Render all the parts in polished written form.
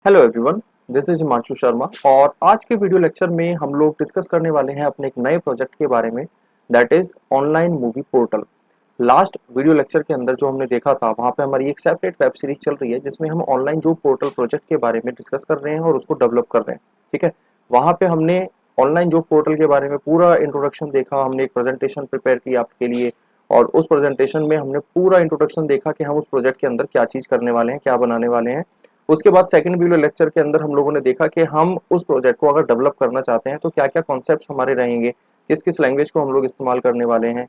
Hello everyone, this is Himanshu Sharma और आज के वीडियो लेक्चर में हम लोग डिस्कस करने वाले हैं अपने एक नए प्रोजेक्ट के बारे में, that is online movie portal. Last video lecture के अंदर जो हमने देखा था वहाँ पे हमारी एक सेपरेट वेब सीरीज चल रही है जिसमें हम ऑनलाइन जो पोर्टल प्रोजेक्ट के बारे में डिस्कस कर रहे हैं और उसको डेवलप कर रहे हैं। ठीक है, वहाँ पे हमने ऑनलाइन जॉब पोर्टल के बारे में पूरा इंट्रोडक्शन देखा, हमने एक प्रेजेंटेशन प्रिपेयर की आपके लिए और उस प्रेजेंटेशन में हमने पूरा इंट्रोडक्शन देखा कि हम उस प्रोजेक्ट के अंदर क्या चीज़ करने वाले हैं, क्या बनाने वाले हैं। उसके बाद सेकंड वीडियो लेक्चर के अंदर हम लोगों ने देखा कि हम उस प्रोजेक्ट को अगर डेवलप करना चाहते हैं तो क्या क्या कॉन्सेप्ट्स हमारे रहेंगे, किस किस लैंग्वेज को हम लोग इस्तेमाल करने वाले हैं,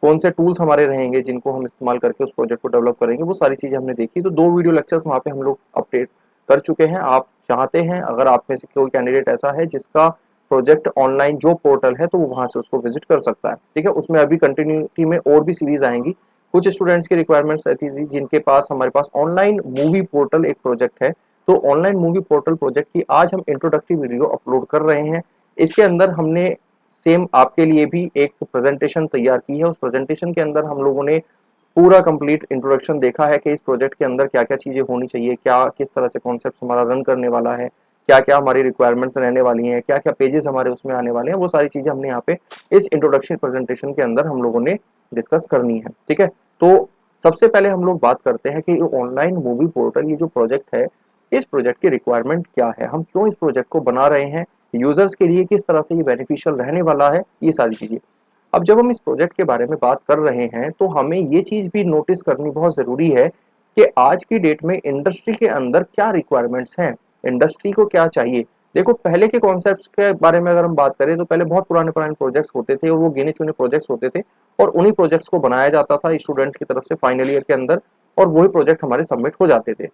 कौन से टूल्स हमारे रहेंगे जिनको हम इस्तेमाल करके उस प्रोजेक्ट को डेवलप करेंगे। वो सारी चीज़ें हमने देखी। तो 2 वीडियो लेक्चर्स वहाँ पे हम लोग अपडेट कर चुके हैं। आप चाहते हैं, अगर आप में से कोई कैंडिडेट ऐसा है जिसका प्रोजेक्ट ऑनलाइन जो पोर्टल है तो वो वहाँ से उसको विजिट कर सकता है। ठीक है, उसमें अभी कंटिन्यूटी में और भी सीरीज आएंगी। कुछ स्टूडेंट्स की रिक्वायरमेंट्स रहती थी जिनके पास हमारे पास ऑनलाइन मूवी पोर्टल एक प्रोजेक्ट है, तो ऑनलाइन मूवी पोर्टल प्रोजेक्ट की आज हम इंट्रोडक्टरी वीडियो अपलोड कर रहे हैं। इसके अंदर हमने सेम आपके लिए भी एक प्रेजेंटेशन तैयार की है। उस प्रेजेंटेशन के अंदर हम लोगों ने पूरा कंप्लीट इंट्रोडक्शन देखा है कि इस प्रोजेक्ट के अंदर क्या क्या चीज़ें होनी चाहिए, क्या किस तरह से कॉन्सेप्ट हमारा रन करने वाला है, क्या क्या हमारी रिक्वायरमेंट्स रहने वाली हैं, क्या क्या पेजेस हमारे उसमें आने वाले हैं। वो सारी चीज़ें हमने यहाँ पे इस इंट्रोडक्शन प्रेजेंटेशन के अंदर हम लोगों ने डिस्कस करनी है। ठीक है, तो सबसे पहले हम लोग बात करते हैं कि ऑनलाइन मूवी पोर्टल ये जो प्रोजेक्ट है, इस प्रोजेक्ट की रिक्वायरमेंट क्या है, हम क्यों इस प्रोजेक्ट को बना रहे हैं, यूजर्स के लिए किस तरह से ये बेनिफिशियल रहने वाला है, ये सारी चीज़ें। अब जब हम इस प्रोजेक्ट के बारे में बात कर रहे हैं तो हमें ये चीज़ भी नोटिस करनी बहुत ज़रूरी है कि आज की डेट में इंडस्ट्री के अंदर क्या रिक्वायरमेंट्स हैं, इंडस्ट्री को क्या चाहिए। देखो, पहले के कॉन्सेप्ट्स के बारे में अगर हम बात करें तो पहले बहुत पुराने पुराने प्रोजेक्ट्स होते थे और वो गिने चुने प्रोजेक्ट्स होते थे और उन्हीं प्रोजेक्ट्स को बनाया जाता था स्टूडेंट्स की तरफ से फाइनल ईयर के अंदर, और वही प्रोजेक्ट हमारे सबमिट हो जाते थे।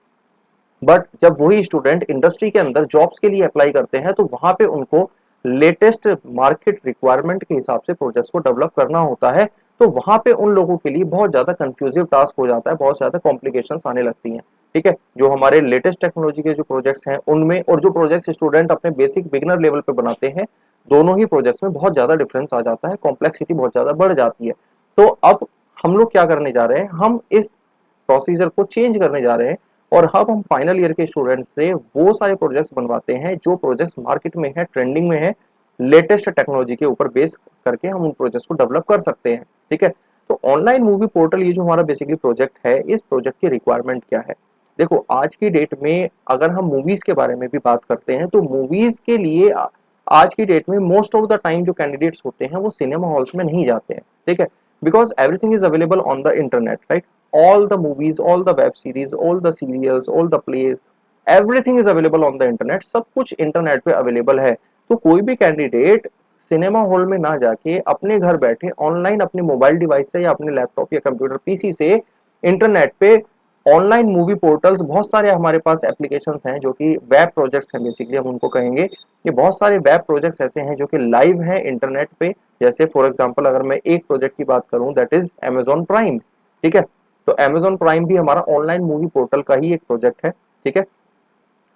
बट जब वही स्टूडेंट इंडस्ट्री के अंदर जॉब्स के लिए अप्लाई करते हैं तो वहां पे उनको लेटेस्ट मार्केट रिक्वायरमेंट के हिसाब से प्रोजेक्ट्स को डेवलप करना होता है। तो वहां पे उन लोगों के लिए बहुत ज्यादा कंफ्यूजिव टास्क हो जाता है, बहुत ज्यादा कॉम्प्लिकेशंस आने लगती हैं। ठीक है, जो हमारे लेटेस्ट टेक्नोलॉजी के जो प्रोजेक्ट्स हैं उनमें और जो प्रोजेक्ट्स स्टूडेंट अपने बेसिक बिगिनर लेवल पे बनाते हैं, दोनों ही प्रोजेक्ट्स में बहुत ज्यादा डिफरेंस आ जाता है, कॉम्प्लेक्सिटी बहुत ज्यादा बढ़ जाती है। तो अब हम लोग क्या करने जा रहे हैं, हम इस प्रोसीजर को चेंज करने जा रहे हैं और अब हम फाइनल ईयर के स्टूडेंट्स से वो सारे प्रोजेक्ट्स बनवाते हैं जो प्रोजेक्ट्स मार्केट में है, ट्रेंडिंग में है, लेटेस्ट टेक्नोलॉजी के ऊपर बेस करके हम उन प्रोजेक्ट्स को डेवलप कर सकते हैं। ठीक है, तो ऑनलाइन मूवी पोर्टल ये जो हमारा बेसिकली प्रोजेक्ट है, इस प्रोजेक्ट की रिक्वायरमेंट क्या है। देखो, आज की डेट में अगर हम मूवीज के बारे में भी बात करते हैं तो मूवीज के लिए आज की डेट में मोस्ट ऑफ द टाइम जो कैंडिडेट्स होते हैं वो सिनेमा हॉल्स में नहीं जाते हैं। ठीक है, because everything is available on the internet, right? All the movies, all the web series, all the serials, all the plays, everything is available on the internet। सब कुछ इंटरनेट पे अवेलेबल है। तो कोई भी कैंडिडेट सिनेमा हॉल में ना जाके अपने घर बैठे ऑनलाइन अपने मोबाइल डिवाइस से या अपने लैपटॉप या कंप्यूटर पीसी से इंटरनेट पे ऑनलाइन मूवी पोर्टल्स, बहुत सारे हमारे पास एप्लीकेशंस हैं जो कि वेब प्रोजेक्ट्स हैं, बेसिकली हम उनको कहेंगे। ये बहुत सारे वेब प्रोजेक्ट्स ऐसे हैं जो कि लाइव हैं इंटरनेट पे। जैसे फॉर एग्जांपल अगर मैं एक प्रोजेक्ट की बात करूं, दैट इज अमेजॉन प्राइम। ठीक है, तो अमेजॉन प्राइम भी हमारा ऑनलाइन मूवी पोर्टल का ही एक प्रोजेक्ट है। ठीक है,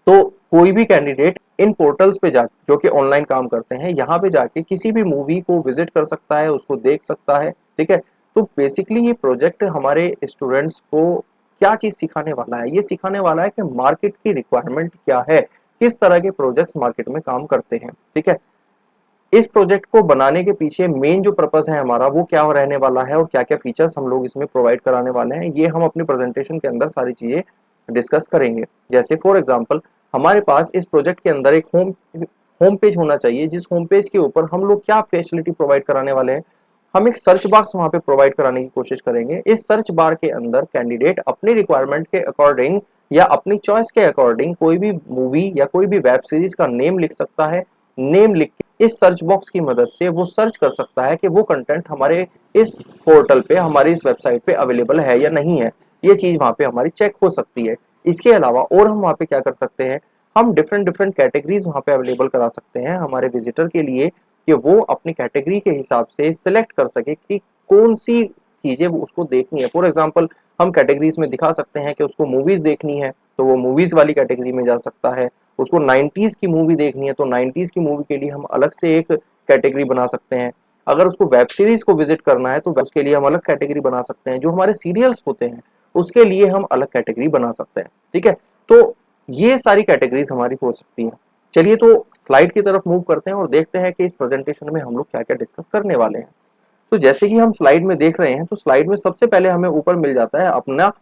तो कोई भी कैंडिडेट इन पोर्टल्स पे जा जो कि ऑनलाइन काम करते हैं, यहाँ पे जाके किसी भी मूवी को विजिट कर सकता है, उसको देख सकता है। ठीक है, तो बेसिकली ये प्रोजेक्ट हमारे स्टूडेंट्स को क्या चीज सिखाने वाला है, ये सिखाने वाला है कि मार्केट की रिक्वायरमेंट क्या है, किस तरह के प्रोजेक्ट्स मार्केट में काम करते हैं। ठीक है, इस प्रोजेक्ट को बनाने के पीछे मेन जो पर्पस है हमारा वो क्या रहने वाला है और क्या क्या फीचर्स हम लोग इसमें प्रोवाइड कराने वाले हैं, ये हम अपनी प्रेजेंटेशन के अंदर सारी चीजें डिस्कस करेंगे। जैसे फॉर एग्जांपल हमारे पास इस प्रोजेक्ट के अंदर एक होम पेज होना चाहिए, जिस होम पेज के ऊपर हम लोग क्या फैसिलिटी प्रोवाइड कराने वाले हैं, हम एक सर्च बॉक्स वहां पे प्रोवाइड कराने की कोशिश करेंगे। इस सर्च बार के अंदर कैंडिडेट अपनी रिक्वायरमेंट के अकॉर्डिंग या अपनी चॉइस के अकॉर्डिंग कोई भी मूवी या कोई भी वेब सीरीज का नेम लिख सकता है। नेम लिख के इस सर्च बॉक्स की मदद से वो सर्च कर सकता है कि वो कंटेंट हमारे इस पोर्टल पे, हमारी इस वेबसाइट पे अवेलेबल है या नहीं है। ये चीज वहां पे हमारी चेक हो सकती है। इसके अलावा और हम वहां पे क्या कर सकते हैं, हम डिफरेंट डिफरेंट कैटेगरीज वहां पे अवेलेबल करा सकते हैं हमारे विजिटर के लिए कि वो अपनी कैटेगरी के हिसाब से सिलेक्ट कर सके कि कौन सी चीजें वो उसको देखनी है। फॉर एग्जाम्पल हम कैटेगरीज में दिखा सकते हैं कि उसको मूवीज देखनी है तो वो मूवीज वाली कैटेगरी में जा सकता है, उसको 90s की मूवी देखनी है तो 90s की मूवी के लिए हम अलग से एक कैटेगरी बना सकते हैं। अगर उसको वेब सीरीज को विजिट करना है तो उसके लिए हम अलग कैटेगरी बना सकते हैं। जो हमारे सीरियल्स होते हैं उसके लिए हम अलग कैटेगरी बना सकते हैं। ठीक है, तो ये सारी कैटेगरीज हमारी हो सकती हैं। चलिए तो स्लाइड की तरफ मूव करते हैं और देखते हैं कि इस प्रेजेंटेशन में हम लोग क्या क्या डिस्कस करने वाले हैं। तो जैसे कि हम स्लाइड में देख रहे हैं, तो स्लाइड में सबसे पहले हमें ऊपर मिल जाता है अपना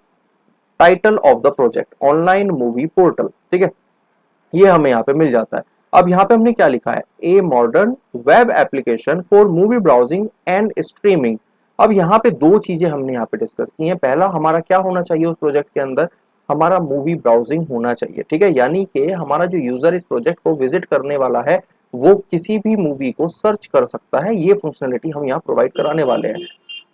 title of the project, online movie portal. ठीक है, ये हमें यहाँ पे मिल जाता है। अब यहाँ पे हमने क्या लिखा है, a modern web application for movie browsing and streaming. अब यहाँ पे दो चीजें हमने यहाँ पे डिस्कस की हैं। पहला, हमारा क्या होना चाहिए उस प्रोजेक्ट के अंदर, हमारा मूवी ब्राउजिंग होना चाहिए। ठीक है, यानी कि हमारा जो यूजर इस प्रोजेक्ट को विजिट करने वाला है वो किसी भी मूवी को सर्च कर सकता है। ये फंक्शनलिटी हम यहाँ प्रोवाइड कराने वाले हैं।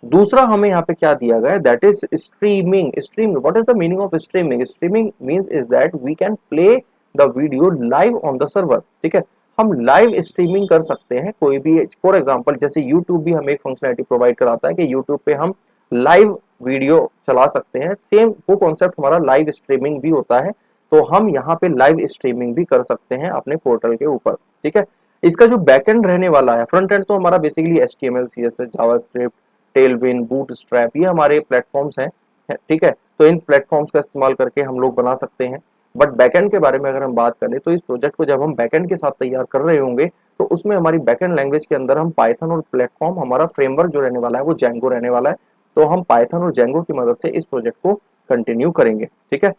दूसरा हमें यहाँ पे क्या दिया गया है, that is streaming. Streaming, what is the meaning of streaming? Streaming means is that we can play the video live on the server. ठीक है, हम लाइव स्ट्रीमिंग कर सकते हैं कोई भी। फॉर एग्जांपल जैसे यूट्यूब भी हमें एक फंक्शनलिटी प्रोवाइड कराता है कि यूट्यूब पे हम लाइव वीडियो चला सकते हैं। सेम वो कॉन्सेप्ट हमारा लाइव स्ट्रीमिंग भी होता है। तो हम यहाँ पे लाइव स्ट्रीमिंग भी कर सकते हैं अपने पोर्टल के ऊपर। ठीक है, इसका जो बैकएंड रहने वाला है, फ्रंट एंड तो हमारा basically HTML CSS JavaScript Tailwind bootstrap ये हमारे प्लेटफॉर्म्स हैं। ठीक है, तो इन प्लेटफॉर्म्स का इस्तेमाल करके हम लोग बना सकते हैं। बट बैकएंड के बारे में अगर हम बात करें तो इस प्रोजेक्ट को जब हम बैकएंड के साथ तैयार कर रहे होंगे तो उसमें हमारी बैकएंड लैंग्वेज के अंदर हम पाइथन और प्लेटफॉर्म, हमारा फ्रेमवर्क जो रहने वाला है वो जेंगो रहने वाला है। तो हम पाइथन और जेंगो की मदद से इस प्रोजेक्ट को कंटिन्यू करेंगे। ठीक है,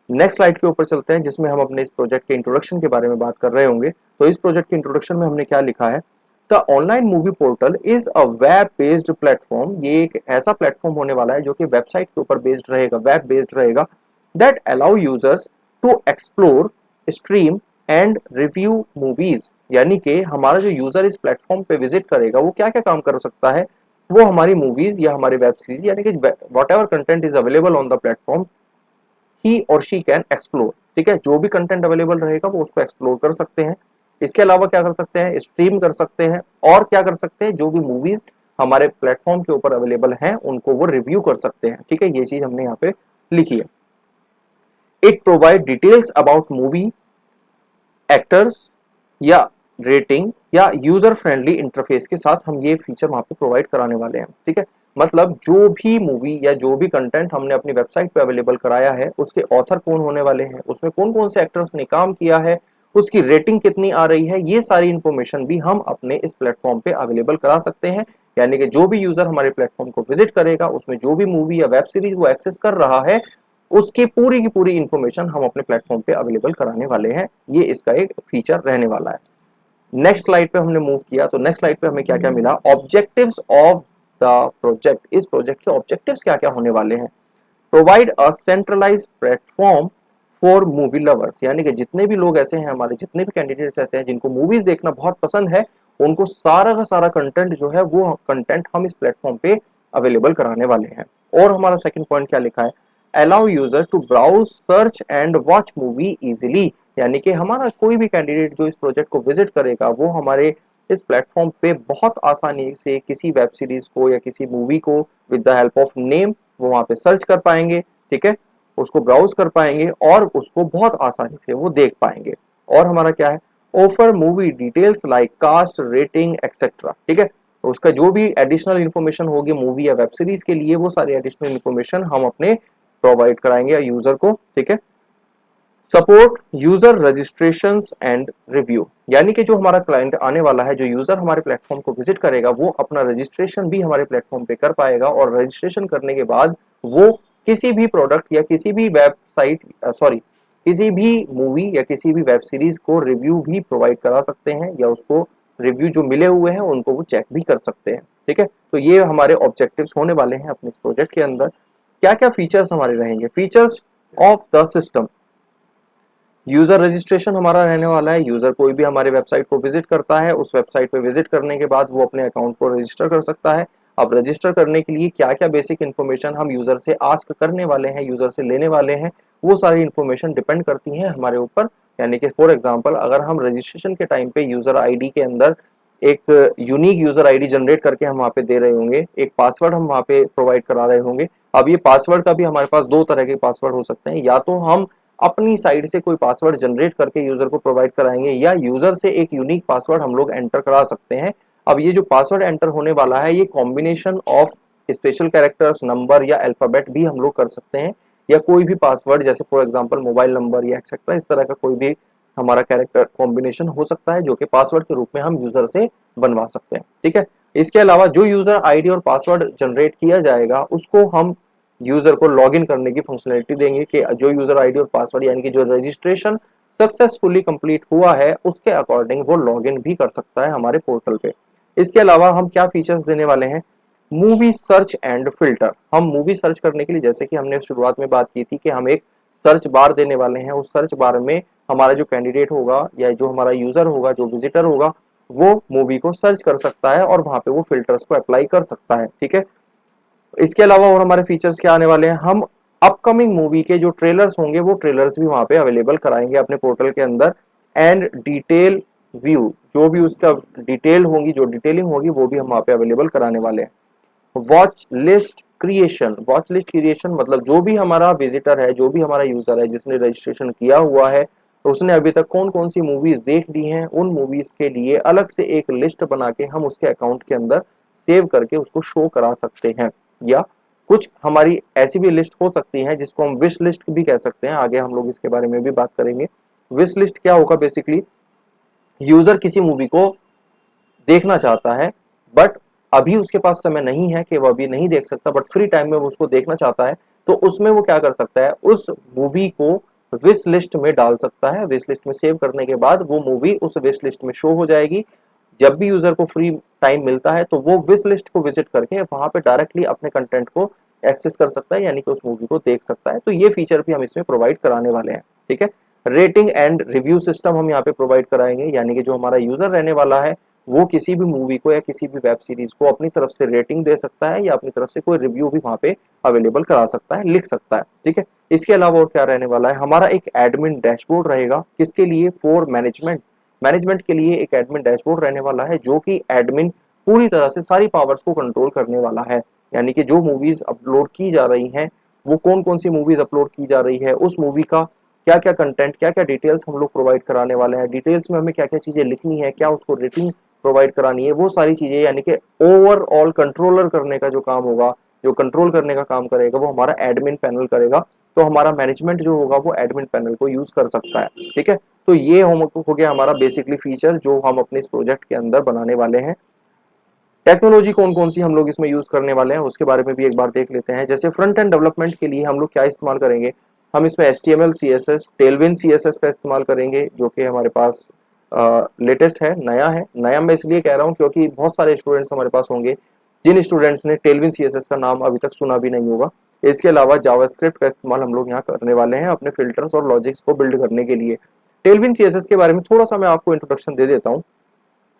नेक्स्ट स्लाइड के ऊपर चलते हैं जिसमें हम अपने इस प्रोजेक्ट के इंट्रोडक्शन के बारे में बात कर रहे होंगे। तो इस प्रोजेक्ट के इंट्रोडक्शन में हमने क्या लिखा है, the online movie portal is a web based platform. ये एक ऐसा प्लेटफॉर्म होने वाला है जो कि वेबसाइट के ऊपर बेस्ड रहेगा, वेब बेस्ड रहेगा। That allow users to explore, stream and review movies. यानी कि हमारा जो यूजर इस प्लेटफॉर्म पे विजिट करेगा वो क्या क्या काम कर सकता है, वो हमारी मूवीज या हमारे वेब सीरीज यानी कि what ever content is available on the platform ही और शी कैन एक्सप्लोर। ठीक है, जो भी कंटेंट अवेलेबल रहेगा वो उसको एक्सप्लोर कर सकते हैं। इसके अलावा क्या कर सकते हैं, स्ट्रीम कर सकते हैं। और क्या कर सकते हैं, जो भी मूवीज हमारे प्लेटफॉर्म के ऊपर अवेलेबल हैं उनको वो रिव्यू कर सकते हैं। ठीक है, ये चीज हमने यहाँ पे लिखी है। It provide details about movie actors या रेटिंग या यूजर फ्रेंडली इंटरफेस के साथ हम ये फीचर वहां पे प्रोवाइड कराने वाले हैं। ठीक है, मतलब जो भी मूवी या जो भी कंटेंट हमने अपनी वेबसाइट पे अवेलेबल कराया है उसके ऑथर कौन होने वाले हैं, उसमें कौन कौन से एक्टर्स ने काम किया है, उसकी रेटिंग कितनी आ रही है, ये सारी इंफॉर्मेशन भी हम अपने इस प्लेटफॉर्म पे अवेलेबल करा सकते हैं। यानी कि जो भी यूजर हमारे प्लेटफॉर्म को विजिट करेगा उसमें जो भी मूवी या वेब सीरीज वो एक्सेस कर रहा है उसकी पूरी की पूरी इंफॉर्मेशन हम अपने प्लेटफॉर्म पे अवेलेबल कराने वाले हैं। ये इसका एक फीचर रहने वाला है। नेक्स्ट स्लाइड पे हमने मूव किया तो नेक्स्ट स्लाइड पे हमें क्या क्या मिला, ऑब्जेक्टिव्स ऑफ द प्रोजेक्ट। इस प्रोजेक्ट के ऑब्जेक्टिव्स क्या क्या होने वाले हैं, provide a centralised platform for movie lovers. यानी कि जितने भी लोग ऐसे हैं, हमारे जितने भी कैंडिडेट्स ऐसे हैं जिनको मूवीज देखना बहुत पसंद है, उनको सारा का सारा कंटेंट जो है वो कंटेंट हम इस प्लेटफॉर्म पे अवेलेबल कराने वाले हैं। और हमारा सेकंड पॉइंट क्या लिखा है, allow user to browse search and watch movie easily. यानी कि हमारा कोई भी कैंडिडेट जो इस प्रोजेक्ट को विजिट करेगा वो हमारे इस प्लेटफॉर्म पे बहुत आसानी से किसी वेब सीरीज को या किसी मूवी को with the help of name वो वहां पे सर्च कर पाएंगे। ठीक है, उसको ब्राउज कर पाएंगे और उसको बहुत आसानी से वो देख पाएंगे। और हमारा क्या है, offer movie details like cast, rating etcetera. ठीक है, तो उसका जो भी एडिशनल इन्फॉर्मेशन होगी मूवी या वेब सीरीज के लिए वो सारी एडिशनल इन्फॉर्मेशन हम अपने प्रोवाइड कराएंगे यूजर को। ठीक है, support user registration and review. यानी कि जो हमारा क्लाइंट आने वाला है, जो यूजर हमारे प्लेटफॉर्म को विजिट करेगा वो अपना रजिस्ट्रेशन भी हमारे प्लेटफॉर्म पे कर पाएगा और रजिस्ट्रेशन करने के बाद वो किसी भी प्रोडक्ट या किसी भी वेबसाइट सॉरी किसी भी मूवी या किसी भी वेब सीरीज को रिव्यू भी प्रोवाइड करा सकते हैं या उसको रिव्यू जो मिले हुए हैं उनको वो चेक भी कर सकते हैं। ठीक है, तो ये हमारे ऑब्जेक्टिव्स होने वाले हैं अपने इस प्रोजेक्ट के अंदर। क्या क्या फीचर्स हमारे रहेंगे, features of the system. User registration हमारा रहने वाला है। यूजर कोई भी हमारे वेबसाइट को विजिट करता है, उस वेबसाइट पे विजिट करने के बाद वो अपने अकाउंट को रजिस्टर कर सकता है। अब रजिस्टर करने के लिए क्या क्या बेसिक इन्फॉर्मेशन हम यूजर से आस्क करने वाले हैं, यूजर से लेने वाले हैं, वो सारी इन्फॉर्मेशन डिपेंड करती है हमारे ऊपर। यानी कि फॉर एग्जाम्पल अगर हम रजिस्ट्रेशन के टाइम पे यूजर आईडी के अंदर एक यूनिक यूजर आईडी जनरेट करके हम वहाँ पे दे रहे होंगे, एक पासवर्ड हम वहाँ पे प्रोवाइड करा रहे होंगे। अब ये पासवर्ड का भी हमारे पास दो तरह के पासवर्ड हो सकते हैं, या तो हम अपनी साइड से कोई पासवर्ड जनरेट करके यूजर को प्रोवाइड कराएंगे या यूजर से एक यूनिक पासवर्ड हम लोग एंटर करा सकते हैं। अब ये जो पासवर्ड एंटर होने वाला है ये combination of special characters, number या अल्फाबेट भी हम लोग कर सकते हैं, या कोई भी पासवर्ड, जैसे फॉर एग्जांपल मोबाइल नंबर या एक्सेट्रा, इस तरह का कोई भी हमारा कैरेक्टर कॉम्बिनेशन हो सकता है जो कि पासवर्ड के रूप में हम यूजर से बनवा सकते हैं। ठीक है, इसके अलावा जो यूजर आईडी और पासवर्ड जनरेट किया जाएगा उसको हम यूजर को लॉगिन करने की फंक्शनलिटी देंगे कि जो यूजर आईडी और पासवर्ड यानी कि जो रजिस्ट्रेशन सक्सेसफुली कंप्लीट हुआ है उसके अकॉर्डिंग वो लॉगिन भी कर सकता है हमारे पोर्टल पे। इसके अलावा हम क्या फीचर्स देने वाले हैं, मूवी सर्च एंड फिल्टर। हम मूवी सर्च करने के लिए, जैसे कि हमने शुरुआत में बात की थी कि हम एक सर्च बार देने वाले हैं, उस सर्च बार में हमारा जो कैंडिडेट होगा या जो हमारा यूजर होगा, जो विजिटर होगा, वो मूवी को सर्च कर सकता है और वहां पे वो फिल्टर्स को अप्लाई कर सकता है। ठीक है, इसके अलावा और हमारे फीचर्स क्या आने वाले हैं, हम अपकमिंग मूवी के जो ट्रेलर्स होंगे वो ट्रेलर्स भी वहां पे अवेलेबल कराएंगे अपने पोर्टल के अंदर। एंड डिटेल व्यू, जो भी उसका डिटेल होगी, जो डिटेलिंग होगी वो भी हम वहां पे अवेलेबल कराने वाले हैं। Watch list creation, watch list creation मतलब जो भी हमारा विजिटर है, जो भी हमारा यूजर है जिसने रजिस्ट्रेशन किया हुआ है, उसने अभी तक कौन कौन सी मूवीज देख ली हैं, उन मूवीज के लिए अलग से एक लिस्ट बना के हम उसके अकाउंट के अंदर सेव करके उसको शो करा सकते हैं। या कुछ हमारी ऐसी भी लिस्ट हो सकती है जिसको हम विश लिस्ट भी कह सकते हैं, आगे हम लोग इसके बारे में भी बात करेंगे। विश लिस्ट क्या होगा, बेसिकली यूजर किसी मूवी को देखना चाहता है बट अभी उसके पास समय नहीं है कि वो अभी नहीं देख सकता, बट फ्री टाइम में वो उसको देखना चाहता है, तो उसमें वो क्या कर सकता है, उस मूवी को विश लिस्ट में डाल सकता है। विश लिस्ट में सेव करने के बाद वो मूवी उस विश लिस्ट में शो हो जाएगी। जब भी यूजर को फ्री टाइम मिलता है तो वो विश लिस्ट को विजिट करके वहां पे डायरेक्टली अपने कंटेंट को एक्सेस कर सकता है, यानी कि उस मूवी को देख सकता है। तो ये फीचर भी हम इसमें प्रोवाइड कराने वाले हैं। ठीक है, रेटिंग एंड रिव्यू सिस्टम हम यहाँ पे प्रोवाइड कराएंगे, यानी कि जो हमारा यूजर रहने वाला है वो किसी भी मूवी को या किसी भी वेब सीरीज को अपनी तरफ से रेटिंग दे सकता है या अपनी तरफ से कोई रिव्यू भी वहां पे अवेलेबल करा सकता है, लिख सकता है। ठीक है, इसके अलावा और क्या रहने वाला है, हमारा एक एडमिन डैशबोर्ड रहेगा। किसके लिए, फॉर मैनेजमेंट। मैनेजमेंट के लिए एक एडमिन डैशबोर्ड रहने वाला है जो कि एडमिन पूरी तरह से सारी पावर्स को कंट्रोल करने वाला है, यानी कि जो मूवीज अपलोड की जा रही हैं, वो कौन कौन सी मूवीज अपलोड की जा रही है, उस मूवी का क्या क्या कंटेंट, क्या क्या डिटेल्स हम लोग प्रोवाइड कराने वाले हैं, डिटेल्स में हमें क्या क्या चीजें लिखनी है, क्या उसको रेटिंग प्रोवाइड करानी है, वो सारी चीजें, यानी कि ओवरऑल कंट्रोलर करने का जो काम होगा, जो कंट्रोल करने का काम करेगा वो हमारा एडमिन पैनल करेगा। तो हमारा मैनेजमेंट जो होगा वो एडमिन पैनल को यूज कर सकता है। ठीक है, तो ये हो गया हमारा बेसिकली फीचर जो हम अपने इस प्रोजेक्ट के अंदर बनाने वाले हैं। टेक्नोलॉजी कौन कौन सी हम लोग इसमें यूज करने वाले हैं उसके बारे में भी एक बार देख लेते हैं। जैसे फ्रंट एंड डेवलपमेंट के लिए हम लोग क्या इस्तेमाल करेंगे, हम इसमें HTML CSS टेलविन CSS का इस्तेमाल करेंगे, जो कि हमारे पास लेटेस्ट है, नया है। नया मैं इसलिए कह रहा हूँ क्योंकि बहुत सारे स्टूडेंट्स हमारे पास होंगे जिन स्टूडेंट्स ने टेलविन CSS का नाम अभी तक सुना भी नहीं होगा। इसके अलावा जावास्क्रिप्ट का इस्तेमाल हम लोग यहाँ करने वाले हैं अपने फिल्टर्स और लॉजिक्स को बिल्ड करने के लिए। टेलविन CSS के बारे में थोड़ा सा मैं आपको इंट्रोडक्शन दे देता हूँ।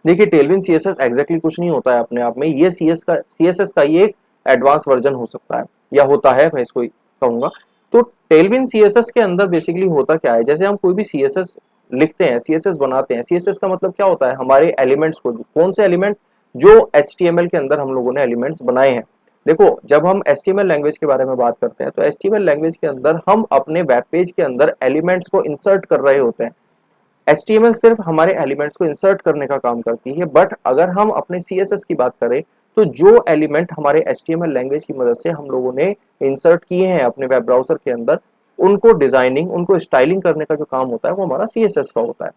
देखिए, टेलविन CSS एग्जैक्टली कुछ नहीं होता है अपने आप में, ये CSS का ये एक एडवांस वर्जन हो सकता है या होता है, मैं इसको कहूंगा। तो टेलविन CSS के अंदर बेसिकली होता क्या है, जैसे हम कोई भी CSS लिखते हैं, CSS बनाते हैं, CSS का मतलब क्या होता है, हमारे एलिमेंट्स को, कौन से एलिमेंट, जो HTML के अंदर हम लोगों ने एलिमेंट्स बनाए हैं। देखो, जब हम HTML लैंग्वेज के बारे में बात करते हैं तो HTML लैंग्वेज के अंदर हम अपने वेब पेज के अंदर एलिमेंट्स को इंसर्ट कर रहे होते हैं। HTML सिर्फ हमारे एलिमेंट्स को इंसर्ट करने का काम करती है, बट अगर हम अपने CSS की बात करें तो जो एलिमेंट हमारे HTML लैंग्वेज की मदद से हम लोगों ने इंसर्ट किए हैं अपने वेब ब्राउजर के अंदर, उनको डिजाइनिंग, उनको स्टाइलिंग करने का जो काम होता है वो हमारा CSS का होता है।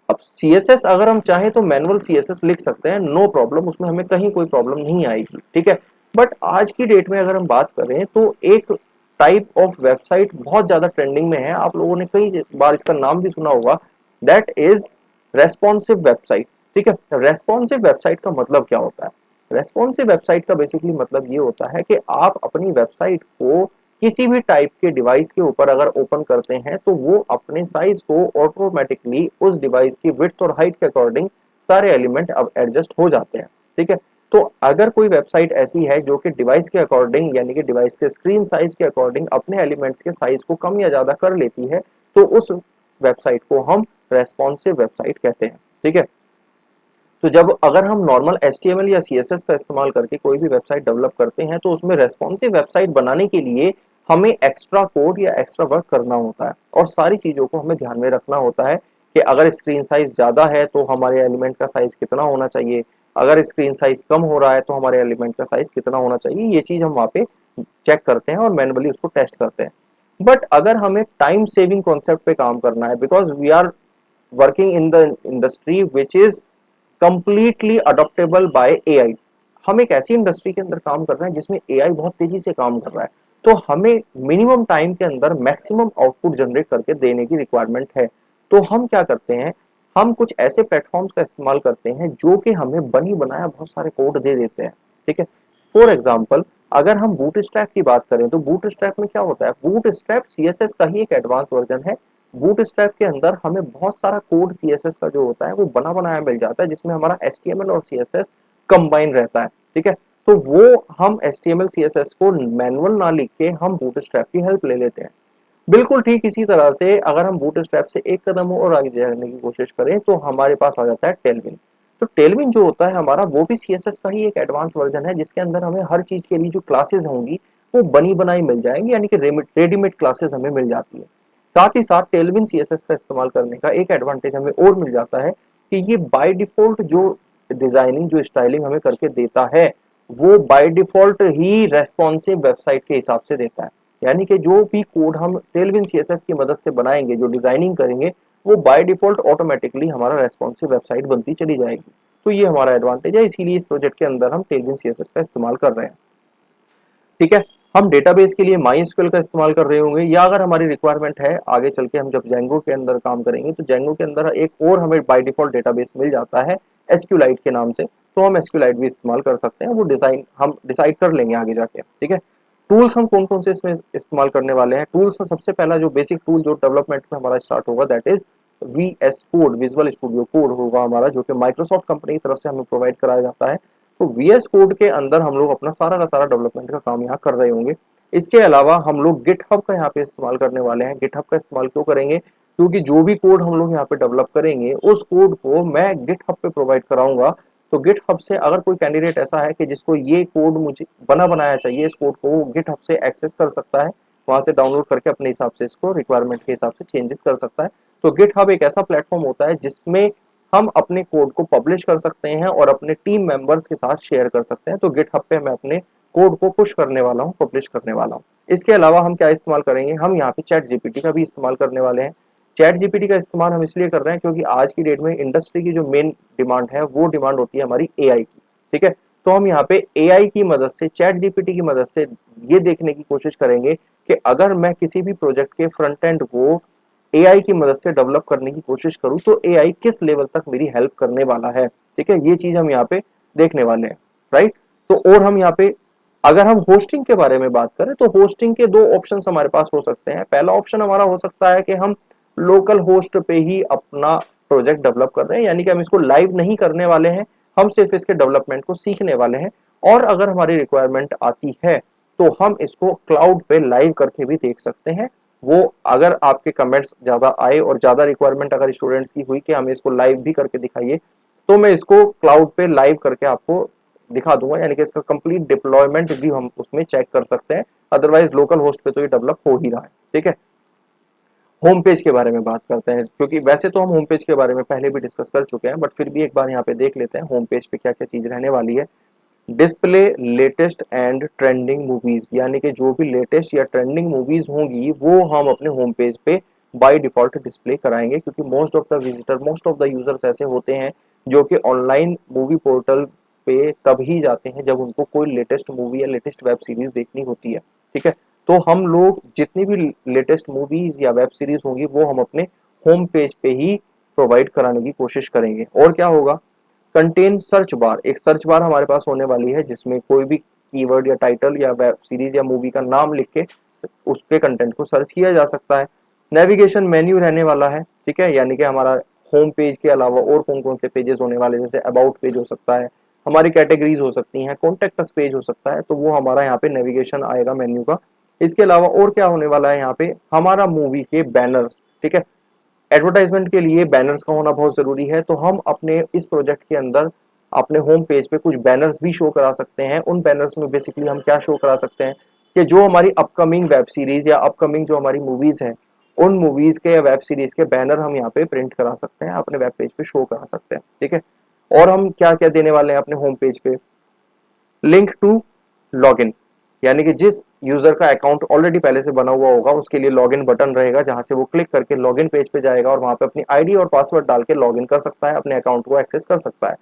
अब CSS अगर हम चाहें तो मैनुअल CSS लिख सकते हैं, नो प्रॉब्लम, उसमें हमें कहीं कोई प्रॉब्लम नहीं आएगी। ठीक है, बट आज की डेट में अगर हम बात करें तो एक टाइप ऑफ वेबसाइट बहुत ज्यादा ट्रेंडिंग में है, आप लोगों ने कई बार इसका नाम भी सुना होगा, दैट इज रेस्पॉन्सिव वेबसाइट। ठीक है, रेस्पॉन्सिव वेबसाइट का मतलब क्या होता है, रेस्पॉन्सिव वेबसाइट का बेसिकली मतलब ये होता है कि आप अपनी वेबसाइट को किसी भी टाइप के डिवाइस के ऊपर अगर ओपन करते हैं तो वो अपने साइज को ऑटोमेटिकली उस डिवाइस की विड्थ और हाइट के अकॉर्डिंग सारे एलिमेंट अब एडजस्ट हो जाते हैं। ठीक है, तो अगर कोई वेबसाइट ऐसी है जो कि डिवाइस के अकॉर्डिंग, यानी कि डिवाइस के स्क्रीन साइज के अकॉर्डिंग अपने एलिमेंट्स के साइज को कम या ज्यादा कर लेती है, तो उस वेबसाइट को हम रेस्पॉन्सिव वेबसाइट कहते हैं। ठीक है, तो जब अगर हम नॉर्मल HTML या CSS का इस्तेमाल करके कोई भी वेबसाइट डेवलप करते हैं तो उसमें रेस्पॉन्सिव वेबसाइट बनाने के लिए हमें एक्स्ट्रा कोड या एक्स्ट्रा वर्क करना होता है और सारी चीजों को हमें ध्यान में रखना होता है कि अगर स्क्रीन साइज ज्यादा है तो हमारे एलिमेंट का साइज कितना होना चाहिए, अगर स्क्रीन साइज कम हो रहा है तो हमारे एलिमेंट का साइज कितना होना चाहिए, ये चीज हम वहाँ पे चेक करते हैं और मैनुअली उसको टेस्ट करते हैं। बट अगर हमें टाइम सेविंग कॉन्सेप्ट पे काम करना है, because we are working in the industry which is completely adoptable by AI, हम एक ऐसी इंडस्ट्री के अंदर काम कर रहे हैं जिसमें एआई बहुत तेजी से काम कर रहा है, तो हमें मिनिमम टाइम के अंदर मैक्सिमम आउटपुट जनरेट करके देने की रिक्वायरमेंट है। तो हम क्या करते हैं, हम कुछ ऐसे प्लेटफॉर्म्स का इस्तेमाल करते हैं जो कि हमें बनी बनाया बहुत सारे कोड दे देते हैं। ठीक है, फॉर एग्जाम्पल अगर हम बूटस्ट्रैप की बात करें तो बूटस्ट्रैप में क्या होता है, बूटस्ट्रैप सीएसएस का ही एक एडवांस वर्जन है। बूटस्ट्रैप के अंदर हमें बहुत सारा कोड सीएसएस का जो होता है वो बना बनाया मिल जाता है, जिसमें हमारा एचटीएमएल और सीएसएस कंबाइन रहता है। ठीक है, तो वो हम एचटीएमएल सीएसएस को मैनुअल ना लिख के हम बूटस्ट्रैप की हेल्प ले लेते हैं। बिल्कुल ठीक इसी तरह से अगर हम बूटस्ट्रैप से एक कदम और आगे जाने की कोशिश करें तो हमारे पास आ जाता है टेलविन। तो टेलविन जो होता है हमारा, वो भी सीएसएस का ही एक एडवांस वर्जन है, जिसके अंदर हमें हर चीज के लिए जो क्लासेस होंगी वो बनी बनाई मिल जाएंगी, यानी कि रेडीमेड क्लासेस हमें मिल जाती है। साथ ही साथ टेलविन सीएसएस का इस्तेमाल करने का एक एडवांटेज हमें और मिल जाता है कि ये बाय डिफॉल्ट जो डिजाइनिंग जो स्टाइलिंग हमें करके देता है वो by default he responsive website के हिसाब से देता है। यानी कि जो भी कोड हम टेलविन सीएसएस की मदद से बनाएंगे, जो डिजाइनिंग करेंगे, वो बाय डिफॉल्ट ऑटोमेटिकली हमारा रेस्पॉन्सिव वेबसाइट बनती चली जाएगी। तो ये हमारा एडवांटेज है, इसीलिए इस प्रोजेक्ट के अंदर हम टेलविन सीएसएस का इस्तेमाल कर रहे हैं। ठीक है, हम डेटाबेस के लिए माई का इस्तेमाल कर रहे होंगे, या अगर हमारी रिक्वायरमेंट है आगे चल के हम जब जेंगो के अंदर काम करेंगे तो जेंगो के अंदर एक और हमें बाय डिफॉल्ट डेटाबेस मिल जाता है एसक्यूलाइट के नाम से, तो हम एसक्यूलाइट भी इस्तेमाल कर सकते हैं। वो डिजाइन हम डिसाइड कर लेंगे आगे जाके। ठीक है, टूल्स हम कौन कौन से इसमें इस्तेमाल करने वाले हैं, टूल्स में सबसे पहला जो बेसिक टूल जो डेवलपमेंट में हमारा स्टार्ट होगा that is VS Code, Visual Studio Code होगा हमारा, जो कि माइक्रोसॉफ्ट कंपनी की तरफ से हमें प्रोवाइड कराया जाता है। तो वीएस कोड के अंदर हम लोग अपना सारा का सारा डेवलपमेंट का काम यहाँ कर रहे होंगे। इसके अलावा हम लोग गिटहब का यहाँ पे इस्तेमाल करने वाले हैं। गिटहब का इस्तेमाल क्यों करेंगे, क्योंकि जो भी कोड हम लोग यहाँ पे डेवलप करेंगे उस कोड को मैं गिटहब पे प्रोवाइड कराऊंगा। तो गिटहब से अगर कोई कैंडिडेट ऐसा है कि जिसको ये कोड मुझे बना बनाया चाहिए, इस कोड को गिटहब से एक्सेस कर सकता है, वहां से डाउनलोड करके अपने हिसाब से इसको रिक्वायरमेंट के हिसाब से चेंजेस कर सकता है। तो गिटहब एक ऐसा प्लेटफॉर्म होता है जिसमें हम अपने कोड को पब्लिश कर सकते हैं और अपने टीम मेंबर्स के साथ शेयर कर सकते हैं। तो गिटहब पे मैं अपने कोड को पुश करने वाला हूँ, पब्लिश करने वाला हूँ। इसके अलावा हम क्या इस्तेमाल करेंगे, हम यहाँ पे चैट जीपीटी का भी इस्तेमाल करने वाले हैं। चैट जीपीटी का इस्तेमाल हम इसलिए कर रहे हैं क्योंकि आज की डेट में इंडस्ट्री की जो मेन डिमांड है वो डिमांड होती है हमारी एआई की। ठीक है, तो हम यहाँ पे एआई की मदद से, चैट जीपीटी की मदद से ये देखने की कोशिश करेंगे कि अगर मैं किसी भी प्रोजेक्ट के फ्रंट एंड को एआई की मदद से डेवलप करने की कोशिश करूं तो एआई किस लेवल तक मेरी हेल्प करने वाला है। ठीक है, ये चीज हम यहाँ पे देखने वाले हैं। राइट, तो और हम यहाँ पे अगर हम होस्टिंग के बारे में बात करें तो होस्टिंग के दो ऑप्शंस हमारे पास हो सकते हैं। पहला ऑप्शन हमारा हो सकता है कि हम लोकल होस्ट पे ही अपना प्रोजेक्ट डेवलप कर रहे हैं, यानी कि हम इसको लाइव नहीं करने वाले हैं, हम सिर्फ इसके डेवलपमेंट को सीखने वाले हैं। और अगर हमारी रिक्वायरमेंट आती है तो हम इसको क्लाउड पे लाइव करके भी देख सकते हैं। वो अगर आपके कमेंट्स ज्यादा आए और ज्यादा रिक्वायरमेंट अगर स्टूडेंट्स की हुई कि हमें इसको लाइव भी करके दिखाइए, तो मैं इसको क्लाउड पे लाइव करके आपको दिखा दूंगा, यानी कि इसका कंप्लीट डिप्लॉयमेंट भी हम उसमें चेक कर सकते हैं। अदरवाइज लोकल होस्ट पे तो ये डेवलप हो ही रहा है। ठीक है, होम पेज के बारे में बात करते हैं, क्योंकि वैसे तो हम होम पेज के बारे में पहले भी डिस्कस कर चुके हैं, बट फिर भी एक बार यहाँ पे देख लेते हैं होम पेज पे क्या क्या चीज रहने वाली है। Display latest and trending movies, यानी कि जो भी लेटेस्ट या ट्रेंडिंग मूवीज होंगी वो हम अपने होम पेज पे बाय डिफॉल्ट डिस्प्ले कराएंगे, क्योंकि most of the visitor, most of the users ऐसे होते हैं जो कि ऑनलाइन मूवी पोर्टल पे तब ही जाते हैं जब उनको कोई लेटेस्ट मूवी या लेटेस्ट वेब सीरीज देखनी होती है। ठीक है, तो हम लोग जितनी भी लेटेस्ट मूवीज या वेब सीरीज होंगी वो हम अपने होम पेज पे ही प्रोवाइड कराने की कोशिश करेंगे। और क्या होगा, कंटेन सर्च बार, एक सर्च बार हमारे पास होने वाली है जिसमें कोई भी कीवर्ड या टाइटल या वेब सीरीज या मूवी का नाम लिख के उसके कंटेंट को सर्च किया जा सकता है। नेविगेशन मेन्यू रहने वाला है। ठीक है, यानी कि हमारा होम पेज के अलावा और कौन कौन से पेजेस होने वाले, जैसे अबाउट पेज हो सकता है, हमारी कैटेगरीज हो सकती हैं, कॉन्टेक्ट अस पेज हो सकता है, तो वो हमारा यहाँ पे नेविगेशन आएगा मेन्यू का। इसके अलावा और क्या होने वाला है, यहाँ पे हमारा मूवी के बैनर्स। ठीक है, एडवर्टाइजमेंट के लिए बैनर्स का होना बहुत जरूरी है, तो हम अपने इस प्रोजेक्ट के अंदर अपने होम पेज पे कुछ बैनर्स भी शो करा सकते हैं। उन बैनर्स में बेसिकली हम क्या शो करा सकते हैं कि जो हमारी अपकमिंग वेब सीरीज या अपकमिंग जो हमारी मूवीज है, उन मूवीज के या वेब सीरीज के बैनर हम यहाँ पे प्रिंट करा सकते हैं, अपने वेब पेज पे शो करा सकते हैं। ठीक है, और हम क्या क्या देने वाले हैं अपने होम पेज पे, लिंक टू लॉगिन। यानी कि जिस यूजर का अकाउंट ऑलरेडी पहले से बना हुआ होगा उसके लिए लॉगिन बटन रहेगा, जहां से वो क्लिक करके लॉगिन पेज पे जाएगा और वहां पे अपनी आईडी और पासवर्ड डाल के लॉगिन कर सकता है, अपने अकाउंट को एक्सेस कर सकता है।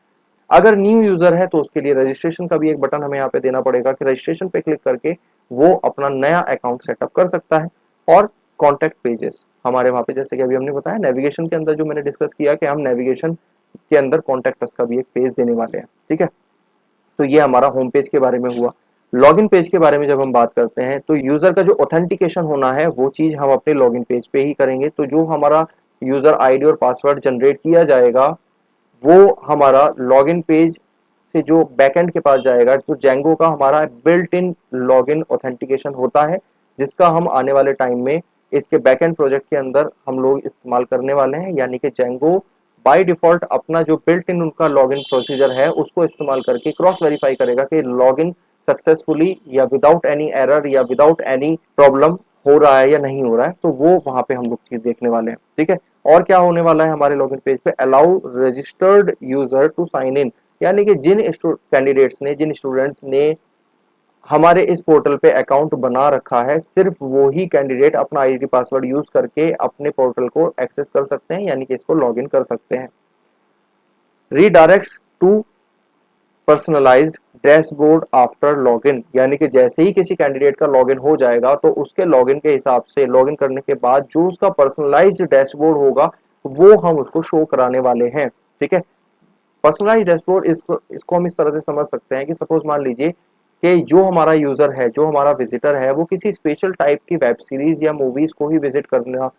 अगर न्यू यूजर है तो उसके लिए रजिस्ट्रेशन का भी एक बटन हमें यहाँ पे देना पड़ेगा कि रजिस्ट्रेशन पे क्लिक करके वो अपना नया अकाउंट सेटअप कर सकता है। और कॉन्टेक्ट पेजेस हमारे वहां पे, जैसे कि अभी हमने बताया नेविगेशन के अंदर जो मैंने डिस्कस किया कि हम नेविगेशन के अंदर कॉन्टेक्ट अस का भी एक पेज देने वाले हैं। ठीक है, तो ये हमारा होम पेज के बारे में हुआ। लॉगिन पेज के बारे में जब हम बात करते हैं तो यूजर का जो ऑथेंटिकेशन होना है वो चीज हम अपने लॉगिन पेज पे ही करेंगे। तो जो हमारा यूजर आईडी और पासवर्ड जनरेट किया जाएगा वो हमारा लॉगिन पेज से जो बैकएंड के पास जाएगा, तो जेंगो का हमारा बिल्ट इन लॉगिन ऑथेंटिकेशन होता है, जिसका हम आने वाले टाइम में इसके बैकएंड प्रोजेक्ट के अंदर हम लोग इस्तेमाल करने वाले हैं। यानी कि जेंगो बाय डिफॉल्ट अपना जो बिल्ट इन उनका लॉगिन प्रोसीजर है उसको इस्तेमाल करके क्रॉस वेरीफाई करेगा कि लॉगिन सक्सेसफुली या विदाउट एनी एरर या विदाउट एनी प्रॉब्लम हो रहा है या नहीं हो रहा है। तो वो वहां पे हम लोग चीज देखने वाले हैं। ठीक है, और क्या होने वाला है हमारे लॉगिन पेज पे, allow registered user to sign in, यानी कि जिन कैंडिडेट्स ने, जिन स्टूडेंट्स ने हमारे इस पोर्टल पे अकाउंट बना रखा है, सिर्फ वो ही कैंडिडेट अपना आईडी पासवर्ड यूज करके अपने पोर्टल को एक्सेस कर सकते हैं, यानी कि इसको लॉगिन कर सकते हैं। Redirects to personalised dashboard after login, यानी कि जैसे ही किसी कैंडिडेट का लॉगिन हो जाएगा तो उसके लॉगिन के हिसाब से, लॉगिन करने के बाद जो उसका पर्सनलाइज्ड डैशबोर्ड होगा वो हम उसको शो कराने वाले हैं। ठीक है, पर्सनलाइज डैशबोर्ड इसको हम इस तरह से समझ सकते हैं कि सपोज मान लीजिए कि जो हमारा यूजर है, जो हमारा विजिटर है, वो किसी स्पेशल टाइप की वेब सीरीज या मूवीज को ही विजिट करना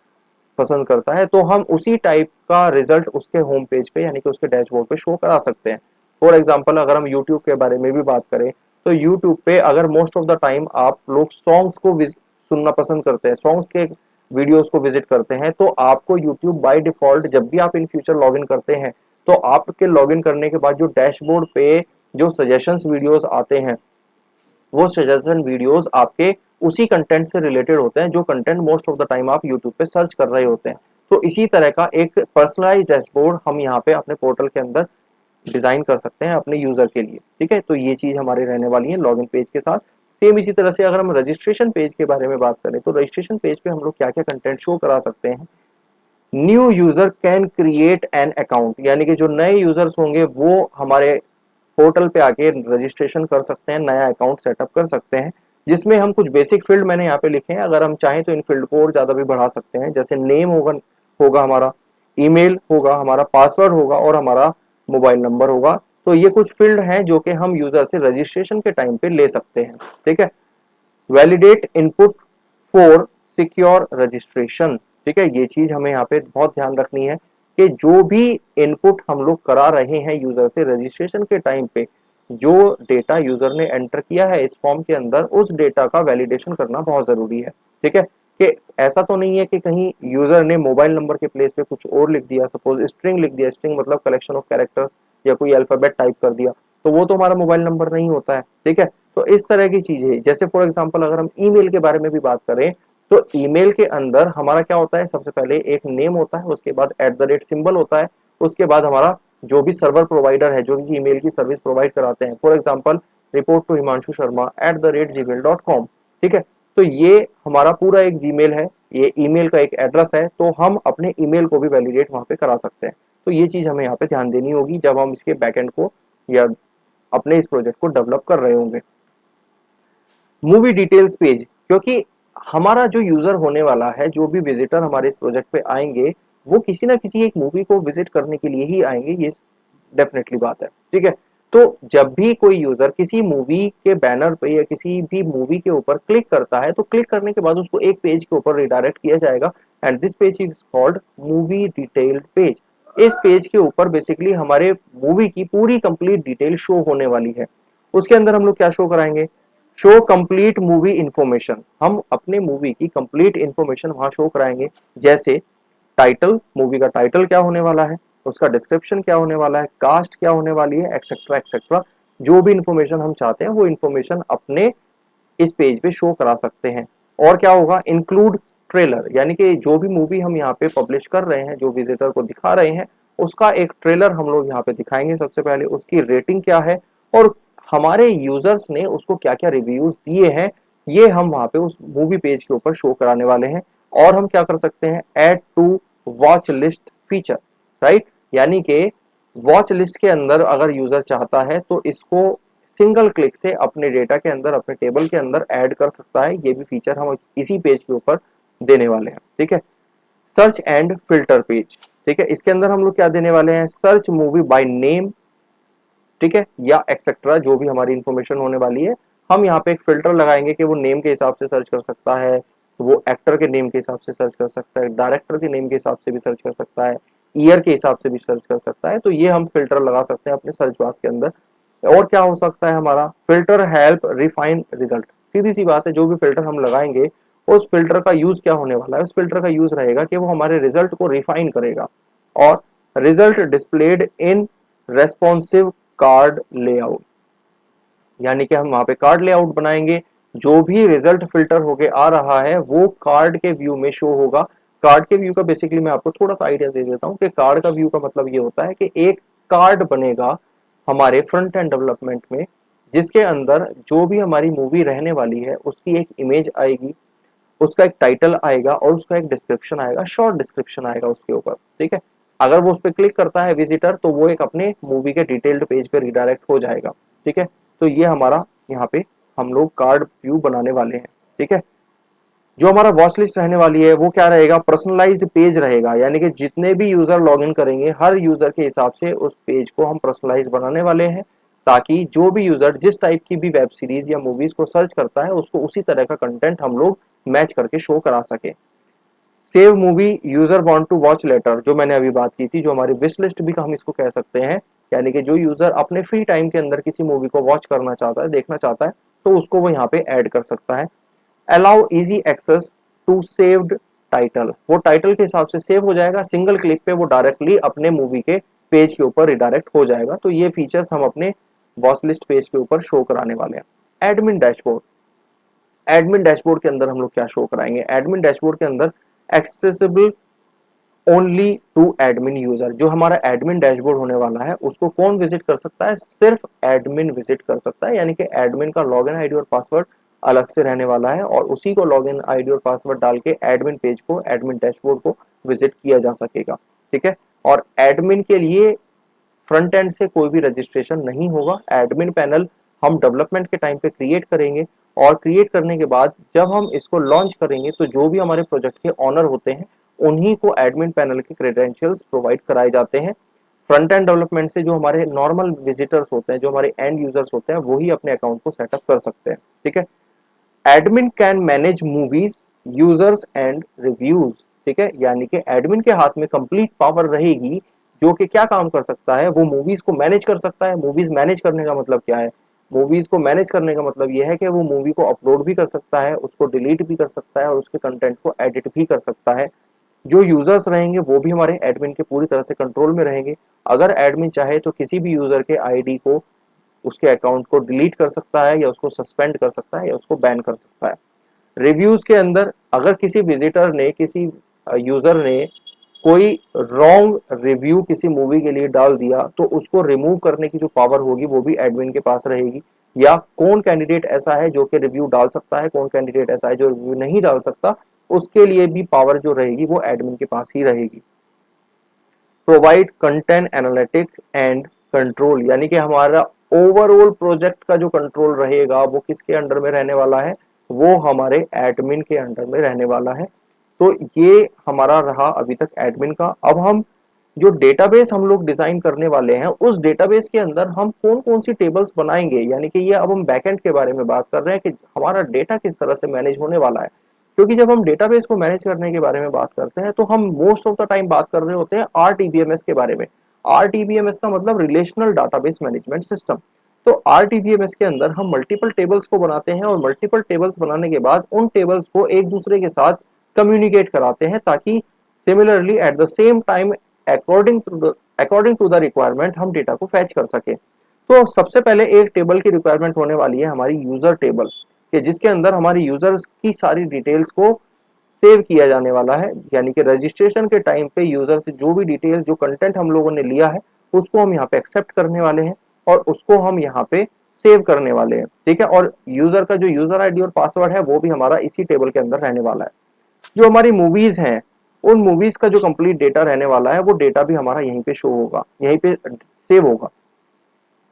पसंद करता है, तो हम उसी टाइप का रिजल्ट उसके होम पेज पे यानी कि उसके डैशबोर्ड पे शो करा सकते हैं। फॉर एग्जांपल अगर हम यूट्यूब के बारे में भी बात करें तो यूट्यूब पे अगर मोस्ट ऑफ द टाइम आप लोग सॉन्ग्स को सुनना पसंद करते हैं, सॉन्ग्स के वीडियोस को विजिट करते हैं, तो आपको यूट्यूब बाय डिफॉल्ट जब भी आप इन फ्यूचर लॉगिन करते हैं तो आपके लॉगिन करने के बाद जो डैशबोर्ड पे जो सजेशंस वीडियोस आते हैं वो सजेशन वीडियोस आपके उसी कंटेंट से रिलेटेड होते हैं जो content most of the time आप यूट्यूब पे सर्च कर रहे होते हैं। तो इसी तरह का एक पर्सनलाइज्ड डैशबोर्ड हम यहाँ पे अपने पोर्टल के अंदर डिजाइन कर सकते हैं अपने यूजर के लिए। ठीक है, तो ये चीज हमारे रहने वाली है लॉगिन पेज के साथ। सेम इसी तरह से अगर हम रजिस्ट्रेशन पेज के बारे में बात करें तो रजिस्ट्रेशन पेज पे हम लोग क्या क्या कंटेंट शो करा सकते हैं। New user can create an account, यानी कि जो नए यूजर्स होंगे वो हमारे पोर्टल पे आके रजिस्ट्रेशन कर सकते हैं, नया अकाउंट सेटअप कर सकते हैं, जिसमें हम कुछ बेसिक फील्ड मैंने यहाँ पे लिखे हैं। अगर हम चाहें तो इन फील्ड को और ज्यादा भी बढ़ा सकते हैं, जैसे नेम होगा, हमारा ईमेल होगा, हमारा पासवर्ड होगा और हमारा मोबाइल नंबर होगा। तो ये कुछ फील्ड हैं जो कि हम यूजर से रजिस्ट्रेशन के टाइम पे ले सकते हैं। ठीक है, validate input for secure registration. ठीक है, ये चीज हमें यहाँ पे बहुत ध्यान रखनी है कि जो भी इनपुट हम लोग करा रहे हैं यूजर से रजिस्ट्रेशन के टाइम पे, जो डेटा यूजर ने एंटर किया है इस फॉर्म के अंदर, उस डेटा का वैलिडेशन करना बहुत जरूरी है। ठीक है, कि ऐसा तो नहीं है कि कहीं यूजर ने मोबाइल नंबर के प्लेस पे कुछ और लिख दिया, सपोज स्ट्रिंग लिख दिया, स्ट्रिंग मतलब कलेक्शन ऑफ कैरेक्टर्स, या कोई अल्फाबेट टाइप कर दिया, तो वो तो हमारा मोबाइल नंबर नहीं होता है। ठीक है, तो इस तरह की चीजें, जैसे फॉर एग्जांपल अगर हम ईमेल के बारे में भी बात करें तो ईमेल के अंदर हमारा क्या होता है, सबसे पहले एक नेम होता है, उसके बाद @ सिंबल होता है, उसके बाद हमारा जो भी सर्वर प्रोवाइडर है जो भी ईमेल की सर्विस प्रोवाइड कराते हैं, for example report to Himanshu Sharma @gmail.com। ठीक है, तो ये हमारा पूरा एक जीमेल है, ये ईमेल का एक एड्रेस है, तो हम अपने ईमेल को भी वैलिडेट वहां पे करा सकते हैं। तो ये चीज हमें यहाँ पे ध्यान देनी होगी जब हम इसके बैकएंड को या अपने इस प्रोजेक्ट को डेवलप कर रहे होंगे। मूवी डिटेल्स पेज, क्योंकि हमारा जो यूजर होने वाला है, जो भी विजिटर हमारे इस प्रोजेक्ट पे आएंगे वो किसी ना किसी एक मूवी को विजिट करने के लिए ही आएंगे, ये डेफिनेटली बात है। ठीक है, तो जब भी कोई यूजर किसी मूवी के बैनर पे या किसी भी मूवी के ऊपर क्लिक करता है तो क्लिक करने के बाद उसको एक पेज के ऊपर रिडायरेक्ट किया जाएगा, and this page is called movie detailed page. इस पेज के ऊपर बेसिकली हमारे मूवी की पूरी कंप्लीट डिटेल शो होने वाली है। उसके अंदर हम लोग क्या शो कराएंगे, शो कंप्लीट मूवी इंफॉर्मेशन, हम अपने मूवी की कंप्लीट इंफॉर्मेशन वहां शो कराएंगे, जैसे टाइटल, मूवी का टाइटल क्या होने वाला है, उसका डिस्क्रिप्शन क्या होने वाला है, कास्ट क्या होने वाली है, एक्सेट्रा एक्सेट्रा। जो भी इंफॉर्मेशन हम चाहते हैं वो इंफॉर्मेशन अपने इस पेज पे शो करा सकते हैं। और क्या होगा, इंक्लूड ट्रेलर, यानी कि जो भी मूवी हम यहाँ पे पब्लिश कर रहे हैं, जो विजिटर को दिखा रहे हैं, उसका एक ट्रेलर हम लोग यहाँ पे दिखाएंगे। सबसे पहले उसकी रेटिंग क्या है और हमारे यूजर्स ने उसको क्या क्या रिव्यूज दिए हैं, ये हम वहां पे उस मूवी पेज के ऊपर शो कराने वाले हैं। और हम क्या कर सकते हैं, add to watch list feature, right. यानी कि वॉच लिस्ट के अंदर अगर यूजर चाहता है तो इसको सिंगल क्लिक से अपने डेटा के अंदर, अपने टेबल के अंदर ऐड कर सकता है। ये भी फीचर हम इसी पेज के ऊपर देने वाले हैं, ठीक है। सर्च एंड फिल्टर पेज, ठीक है, इसके अंदर हम लोग क्या देने वाले हैं, सर्च मूवी बाय नेम, ठीक है, या एक्सेट्रा जो भी हमारी इंफॉर्मेशन होने वाली है। हम यहाँ पे एक फिल्टर लगाएंगे कि वो नेम के हिसाब से सर्च कर सकता है, वो एक्टर के नेम के हिसाब से सर्च कर सकता है, डायरेक्टर के नेम के हिसाब से भी सर्च कर सकता है, ईयर के हिसाब से भी सर्च कर सकता है। तो ये हम फिल्टर लगा सकते हैं अपने सर्च बॉक्स के अंदर। और क्या हो सकता है हमारा, फिल्टर हेल्प रिफाइन रिजल्ट। सीधी सी बात है, जो भी फिल्टर हम लगाएंगे उस फिल्टर का यूज क्या होने वाला है, उस फिल्टर का यूज रहेगा कि वो हमारे रिजल्ट को रिफाइन करेगा। और result displayed in responsive card layout, यानी कि हम वहां पे कार्ड लेआउट बनाएंगे, जो भी रिजल्ट फिल्टर होके आ रहा है वो कार्ड के व्यू में शो होगा। कार्ड के व्यू का बेसिकली मैं आपको थोड़ा सा आइडिया दे देता हूँ कि कार्ड का व्यू का मतलब ये होता है कि एक कार्ड बनेगा हमारे फ्रंट एंड डेवलपमेंट में, जिसके अंदर जो भी हमारी मूवी रहने वाली है उसकी एक इमेज आएगी, उसका एक टाइटल आएगा और उसका एक डिस्क्रिप्शन आएगा, शॉर्ट डिस्क्रिप्शन आएगा उसके ऊपर, ठीक है। अगर वो उस पर क्लिक करता है विजिटर तो वो एक अपने मूवी के डिटेल्ड पेज पे रिडायरेक्ट हो जाएगा, ठीक है। तो ये हमारा यहाँ पे हम लोग कार्ड व्यू बनाने वाले हैं, ठीक है। जो हमारा वॉच लिस्ट रहने वाली है वो क्या रहेगा, पर्सनलाइज्ड पेज रहेगा, यानी कि जितने भी यूजर लॉग इन करेंगे हर यूजर के हिसाब से उस पेज को हम पर्सनलाइज बनाने वाले हैं, ताकि जो भी यूजर जिस टाइप की भी वेब सीरीज या मूवीज को सर्च करता है उसको उसी तरह का कंटेंट हम लोग मैच करके शो करा सके। Save movie user want to watch later, जो मैंने अभी बात की थी, जो हमारी विश लिस्ट भी हम इसको कह सकते हैं, यानी कि जो यूजर अपने फ्री टाइम के अंदर किसी मूवी को वॉच करना चाहता है, देखना चाहता है, तो उसको वो यहाँ पे ऐड कर सकता है। Allow easy access to saved title, वो टाइटल के हिसाब से सेव हो जाएगा, सिंगल क्लिक पे वो डायरेक्टली अपने मूवी के पेज के ऊपर रिडायरेक्ट हो जाएगा। तो ये फीचर्स हम अपने वॉच लिस्ट पेज के ऊपर शो कराने वाले हैं। एडमिन डैशबोर्ड, एडमिन डैशबोर्ड के अंदर हम लोग क्या शो कराएंगे, एडमिन डैशबोर्ड के अंदर accessible only to admin user, जो हमारा एडमिन डैशबोर्ड होने वाला है उसको कौन विजिट कर सकता है, सिर्फ एडमिन विजिट कर सकता है। यानी कि एडमिन का लॉगिन आईडी और पासवर्ड अलग से रहने वाला है और उसी को लॉगिन आईडी और पासवर्ड डाल के एडमिन पेज को, एडमिन डैशबोर्ड को विजिट किया जा सकेगा, ठीक है। और एडमिन के लिए फ्रंट एंड से कोई भी रजिस्ट्रेशन नहीं होगा। एडमिन पैनल हम डेवलपमेंट के टाइम पे क्रिएट करेंगे और क्रिएट करने के बाद जब हम इसको लॉन्च करेंगे तो जो भी हमारे प्रोजेक्ट के ऑनर होते हैं उन्हीं को एडमिन पैनल के क्रेडेंशियल्स प्रोवाइड कराए जाते हैं। फ्रंट एंड डेवलपमेंट से जो हमारे नॉर्मल विजिटर्स होते हैं, जो हमारे एंड यूजर्स होते हैं, वही अपने अकाउंट को सेटअप कर सकते हैं, ठीक है। Admin can manage movies users and reviews, ठीक है, यानी कि एडमिन के हाथ में कंप्लीट पावर रहेगी, जो कि क्या काम कर सकता है, वो मूवीज को मैनेज कर सकता है। मूवीज मैनेज करने का मतलब क्या है, मूवीज को मैनेज करने का मतलब यह है कि वो मूवी को अपलोड भी कर सकता है, उसको डिलीट भी कर सकता है और उसके कंटेंट को एडिट भी कर सकता है। जो यूजर्स रहेंगे वो भी हमारे एडमिन के पूरी तरह से कंट्रोल में रहेंगे। अगर एडमिन चाहे तो किसी भी यूजर के आईडी को, उसके अकाउंट को डिलीट कर सकता है या उसको सस्पेंड कर सकता है या उसको बैन कर सकता है। रिव्यूज के अंदर अगर किसी विजिटर ने, किसी यूजर ने कोई रॉन्ग रिव्यू किसी मूवी के लिए डाल दिया तो उसको रिमूव करने की जो पावर होगी वो भी एडमिन के पास रहेगी। या कौन कैंडिडेट ऐसा है जो कि रिव्यू डाल सकता है, कौन कैंडिडेट ऐसा है जो रिव्यू नहीं डाल सकता, उसके लिए भी पावर जो रहेगी वो एडमिन के पास ही रहेगी। Provide content analytics and control, यानी कि हमारा ओवरऑल प्रोजेक्ट का जो कंट्रोल रहेगा वो किसके अंडर में रहने वाला है, वो हमारे एडमिन के अंडर में रहने वाला है। तो ये हमारा रहा अभी तक एडमिन का। अब हम जो डेटाबेस हम लोग डिजाइन करने वाले हैं उस डेटाबेस के अंदर हम कौन कौन सी टेबल्स बनाएंगे, यानी कि ये अब हम बैकएंड के बारे में बात कर रहे हैं कि हमारा डेटा किस तरह से मैनेज होने वाला है। क्योंकि जब हम डेटाबेस को मैनेज करने के बारे में बात करते हैं तो हम मोस्ट ऑफ द टाइम बात कर रहे होते हैं आरटीबीएमएस के बारे में। आरटीबीएमएस का मतलब रिलेशनल डाटाबेस मैनेजमेंट सिस्टम। तो आरटीबीएमएस के अंदर हम मल्टीपल टेबल्स को बनाते हैं और मल्टीपल टेबल्स बनाने के बाद उन टेबल्स को एक दूसरे के साथ कम्युनिकेट कराते हैं, ताकि similarly at the same time according to the requirement हम डेटा को फैच कर सके। तो सबसे पहले एक टेबल की रिक्वायरमेंट होने वाली है हमारी यूजर टेबल, कि जिसके अंदर हमारी यूजर्स की सारी डिटेल्स को सेव किया जाने वाला है। यानी कि रजिस्ट्रेशन के टाइम पे यूजर से जो भी डिटेल्स, जो कंटेंट हम लोगों ने लिया है उसको हम यहाँ पे एक्सेप्ट करने वाले हैं और उसको हम यहाँ पे सेव करने वाले हैं, ठीक है। और यूजर का जो यूजर आईडी और पासवर्ड है वो भी हमारा इसी टेबल के अंदर रहने वाला है। जो हमारी मूवीज हैं, उन मूवीज का जो कंप्लीट डेटा रहने वाला है वो डेटा भी हमारा यहीं पे शो होगा, यहीं पे सेव होगा।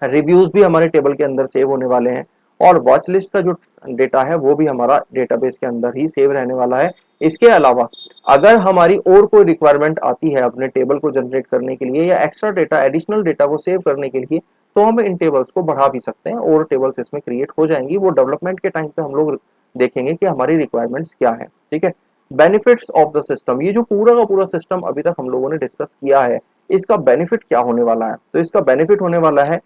रिव्यूज भी हमारे टेबल के अंदर सेव होने वाले हैं, और वॉच लिस्ट का जो डेटा है वो भी हमारा डेटाबेस के अंदर ही सेव रहने वाला है। इसके अलावा अगर हमारी और कोई रिक्वायरमेंट आती है अपने टेबल को जनरेट करने के लिए या एक्स्ट्रा डेटा, एडिशनल डेटा को सेव करने के लिए, तो हम इन टेबल्स को बढ़ा भी सकते हैं और टेबल्स इसमें क्रिएट हो जाएंगी। वो डेवलपमेंट के टाइम पे हम लोग देखेंगे कि हमारी रिक्वायरमेंट्स क्या है, ठीक है। बेनिफिट्स ऑफ द सिस्टम, ये जो पूरा का पूरा सिस्टम अभी तक हम लोगों ने डिस्कस किया है, इसका बेनिफिट क्या होने वाला है? तो इसका बेनिफिट होने वाला है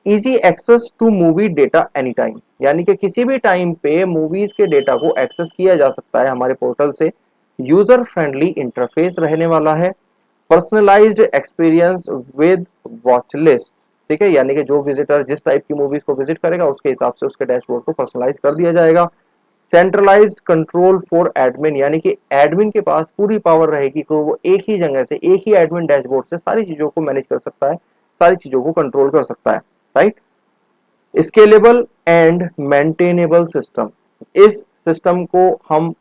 easy access to movie data any time, यानी कि किसी भी टाइम पे मूवीज के डेटा को एक्सेस किया जा सकता है हमारे पोर्टल से। यूजर फ्रेंडली इंटरफेस रहने वाला है। Personalised experience with watch list, ठीक है, यानी कि जो विजिटर जिस टाइप की मूवीज को विजिट करेगा उसके हिसाब से उसके डैशबोर्ड को पर्सनलाइज कर दिया जाएगा। सेंट्रलाइज्ड कंट्रोल फॉर एडमिन, यानी कि एडमिन के पास पूरी पावर रहेगी कि वो एक ही जगह से, एक ही एडमिन डैशबोर्ड से सारी चीजों को मैनेज कर सकता है, सारी चीजों को कंट्रोल कर सकता है, right. Scalable and maintainable system, इस सिस्टम को हम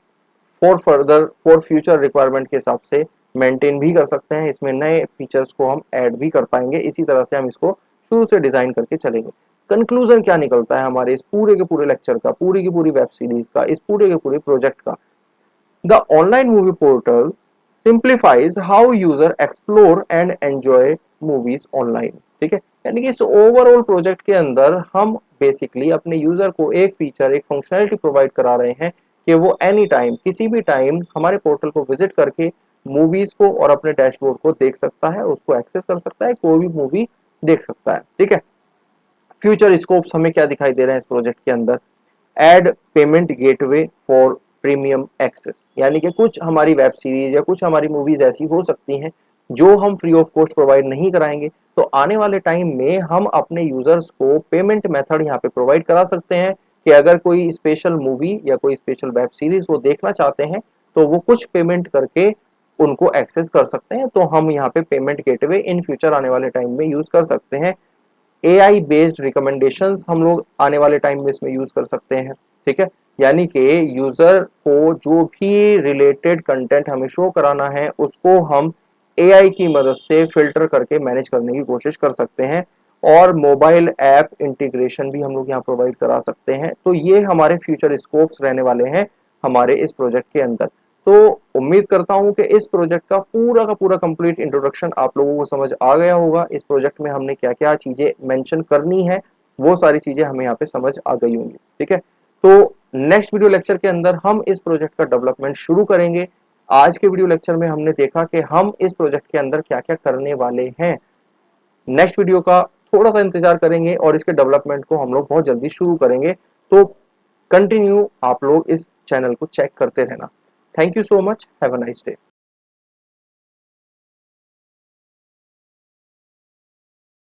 फॉर फ्यूचर रिक्वायरमेंट के हिसाब से मेंटेन भी कर सकते हैं, इसमें नए फीचर्स को हम ऐड भी कर पाएंगे। इसी तरह से हम इसको शुरू से डिजाइन करके चलेंगे। कंक्लूजन क्या निकलता है हमारे इस पूरे के पूरे लेक्चर का, पूरी की पूरी वेब सीरीज का, इस पूरे के पूरे प्रोजेक्ट का? The online movie portal simplifies how user explore and enjoy movies online, ठीक है। यानी कि इस ओवरऑल प्रोजेक्ट के अंदर हम बेसिकली अपने यूजर को एक फीचर, एक फंक्शनलिटी प्रोवाइड करा रहे हैं कि वो एनी टाइम, किसी भी टाइम हमारे पोर्टल को विजिट करके मूवीज को और अपने डैशबोर्ड को देख सकता है, उसको एक्सेस कर सकता है, कोई भी मूवी देख सकता है, ठीक है। फ्यूचर स्कोप्स हमें क्या दिखाई दे रहे हैं इस प्रोजेक्ट के अंदर? Add payment gateway for premium access, यानी कि कुछ हमारी वेब सीरीज या कुछ हमारी मूवीज ऐसी हो सकती हैं जो हम फ्री ऑफ कॉस्ट प्रोवाइड नहीं कराएंगे, तो आने वाले टाइम में हम अपने यूजर्स को पेमेंट मेथड यहाँ पे प्रोवाइड करा सकते हैं कि अगर कोई स्पेशल मूवी या कोई स्पेशल वेब सीरीज वो देखना चाहते हैं तो वो कुछ पेमेंट करके उनको एक्सेस कर सकते हैं। तो हम यहाँ पे पेमेंट गेटवे इन फ्यूचर आने वाले टाइम में यूज कर सकते हैं। AI बेस्ड रिकमेंडेशंस हम लोग आने वाले टाइम में इसमें यूज कर सकते हैं, ठीक है। यानी कि यूजर को जो भी रिलेटेड कंटेंट हमें शो कराना है उसको हम AI की मदद से फिल्टर करके मैनेज करने की कोशिश कर सकते हैं। और मोबाइल ऐप इंटीग्रेशन भी हम लोग यहाँ प्रोवाइड करा सकते हैं। तो ये हमारे फ्यूचर स्कोप्स रहने वाले हैं हमारे इस प्रोजेक्ट के अंदर। तो उम्मीद करता हूं कि इस प्रोजेक्ट का पूरा कंप्लीट इंट्रोडक्शन आप लोगों को समझ आ गया होगा। इस प्रोजेक्ट में हमने क्या क्या चीजें मेंशन करनी है वो सारी चीजें हमें यहाँ पे समझ आ गई होंगी, ठीक है। तो नेक्स्ट वीडियो लेक्चर के अंदर हम इस प्रोजेक्ट का डेवलपमेंट शुरू करेंगे। आज के वीडियो लेक्चर में हमने देखा कि हम इस प्रोजेक्ट के अंदर क्या क्या करने वाले हैं। नेक्स्ट वीडियो का थोड़ा सा इंतजार करेंगे और इसके डेवलपमेंट को हम लोग बहुत जल्दी शुरू करेंगे। तो कंटिन्यू आप लोग इस चैनल को चेक करते रहना। Thank you so much, have a nice day.